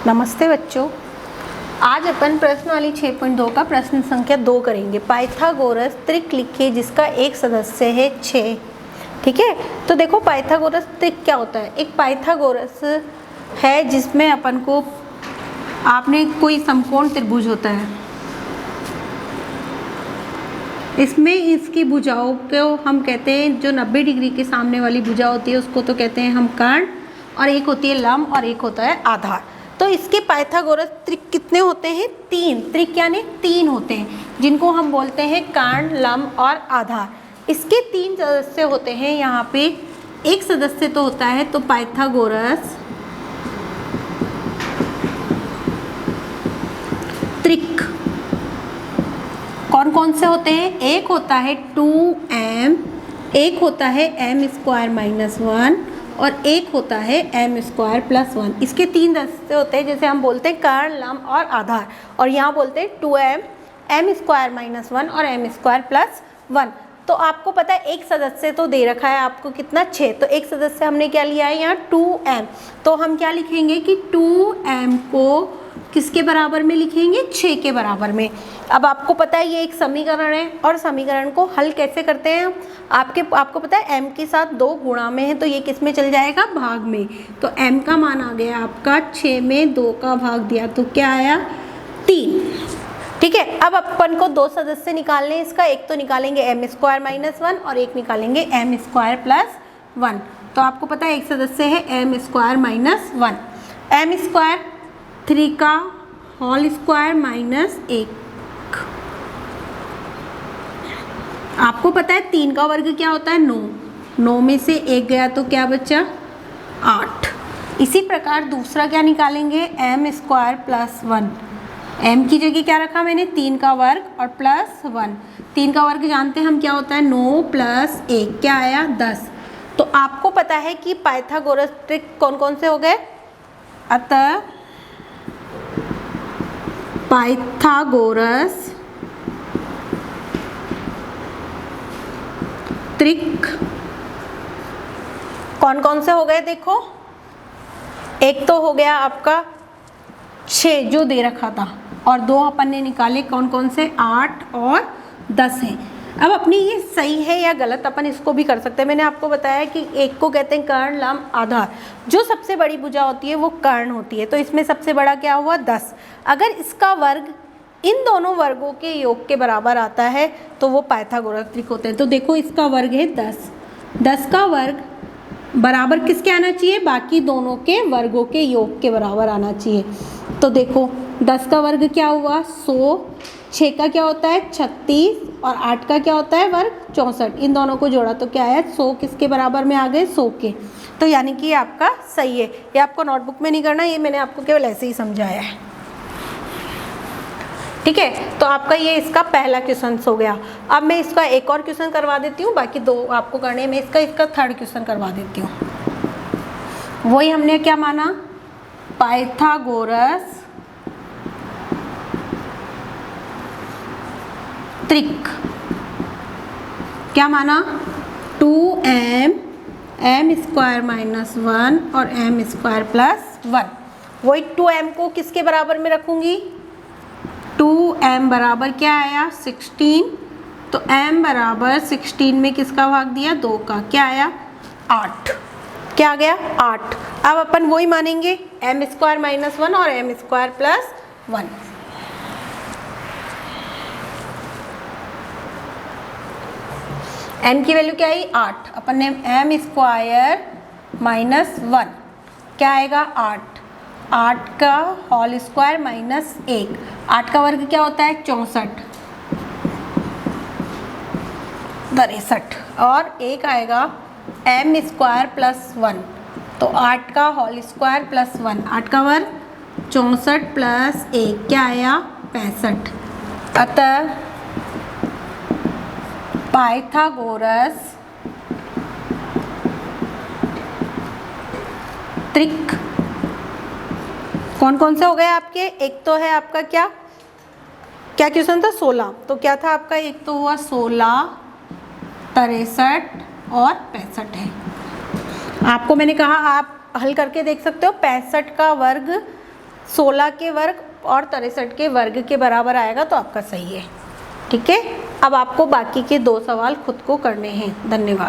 नमस्ते बच्चों, आज अपन प्रश्नावली 6.2 का प्रश्न संख्या 2 करेंगे। पाइथागोरस त्रिक लिखिए जिसका एक सदस्य है 6। ठीक है, तो देखो पाइथागोरस त्रिक क्या होता है। एक पाइथागोरस है जिसमें अपन को आपने कोई समकोण त्रिभुज होता है, इसमें इसकी भुजाओं को हम कहते हैं, जो 90 डिग्री के सामने वाली भुजा होती है उसको तो कहते हैं हम कर्ण, और एक होती है लंब और एक होता है आधार। तो इसके पाइथागोरस त्रिक कितने होते हैं? 3। त्रिक यानी 3 होते हैं, जिनको हम बोलते हैं कर्ण, लंब और आधार। इसके 3 सदस्य होते हैं। यहाँ पे एक सदस्य तो होता है, तो पाइथागोरस त्रिक कौन कौन से होते हैं? एक होता है 2m, एक होता है m² - 1 और एक होता है m² + 1। इसके 3 सदस्य होते हैं, जैसे हम बोलते हैं कर्ण, लंब और आधार। और यहाँ बोलते हैं 2m, m² - 1 और m² + 1। तो आपको पता है एक सदस्य तो दे रखा है आपको कितना? 6। तो एक सदस्य हमने क्या लिया है यहाँ? 2m। तो हम क्या लिखेंगे कि 2m को किसके बराबर में लिखेंगे? 6 के बराबर में। अब आपको पता है ये एक समीकरण है, और समीकरण को हल कैसे करते हैं? आपको पता है m के साथ 2 गुणा में है, तो ये किस में चल जाएगा? भाग में। तो m का मान आ गया आपका 6 में 2 का भाग दिया तो क्या आया? 3। ठीक है, अब अपन को 2 सदस्य निकालने हैं इसका। एक तो निकालेंगे m² - 1 और एक निकालेंगे m² + 1। तो आपको पता है एक सदस्य है m² - 1, m² 3 का होल स्क्वायर -1। आपको पता है 3 का वर्ग क्या होता है? 9। 9 में से 1 गया तो क्या बचा? 8। इसी प्रकार दूसरा क्या निकालेंगे? m² + 1। m की जगह क्या रखा मैंने? 3 का वर्ग और +1। 3 का वर्ग जानते हैं हम क्या होता है? 9 + 1 क्या आया? 10। तो आपको पता है कि पाइथागोरस त्रिक कौन कौन से हो गए? अतः पाइथागोरस त्रिक कौन कौन से हो गए? देखो, एक तो हो गया आपका 6 जो दे रखा था, और 2 अपन ने निकाले कौन कौन से? 8 और 10 हैं। अब अपनी ये सही है या गलत अपन इसको भी कर सकते हैं। मैंने आपको बताया कि एक को कहते हैं कर्ण, लंब, आधार। जो सबसे बड़ी भुजा होती है वो कर्ण होती है, तो इसमें सबसे बड़ा क्या हुआ? 10। अगर इसका वर्ग इन दोनों वर्गों के योग के बराबर आता है तो वो पाइथागोरस त्रिक होते हैं। तो देखो इसका वर्ग है 10। 10 का वर्ग बराबर किसके आना चाहिए? बाकी दोनों के वर्गों के योग के बराबर आना चाहिए। तो देखो 10 का वर्ग क्या हुआ? 100। 6 का क्या होता है? 36 और 8 का क्या होता है? वर्ग 64। इन दोनों को जोड़ा तो क्या आया? 100 किसके बराबर में आ गए? 100 के। तो यानी कि ये आपका सही है। ये आपको नोटबुक में नहीं करना, ये मैंने आपको केवल ऐसे ही समझाया है। ठीक है, तो आपका ये इसका पहला क्वेश्चन हो गया। अब मैं इसका एक और क्वेश्चन करवा देती हूँ, बाकी 2 आपको करने में इसका थर्ड क्वेश्चन करवा देती हूँ। वही हमने क्या माना? पाइथागोरस त्रिक क्या माना? 2m, m² - 1 और m² + 1। वही 2m को किसके बराबर में रखूंगी? 2m बराबर क्या आया? 16। तो m बराबर 16 में किसका भाग दिया? 2 का। क्या आया? 8। क्या आ गया? 8। अब अपन वही मानेंगे m² - 1 और m² + 1। n की वैल्यू क्या आई? 8। अपन ने m² - 1 क्या आएगा? 8। 8 का होल स्क्वायर -1। 8 का वर्ग क्या होता है? 64। 63 और एक आएगा m² + 1। तो 8 का होल स्क्वायर +1। 8 का वर्ग 64 + 1 क्या आया? 65। अतः पाइथागोरस त्रिक कौन कौन से हो गए आपके? एक तो है आपका क्या क्वेश्चन था? 16। तो क्या था आपका? एक तो हुआ 16, 63 और 65 है। आपको मैंने कहा आप हल करके देख सकते हो। 65 का वर्ग 16 के वर्ग और 63 के वर्ग के बराबर आएगा तो आपका सही है। ठीक है, अब आपको बाकी के 2 सवाल खुद को करने हैं। धन्यवाद।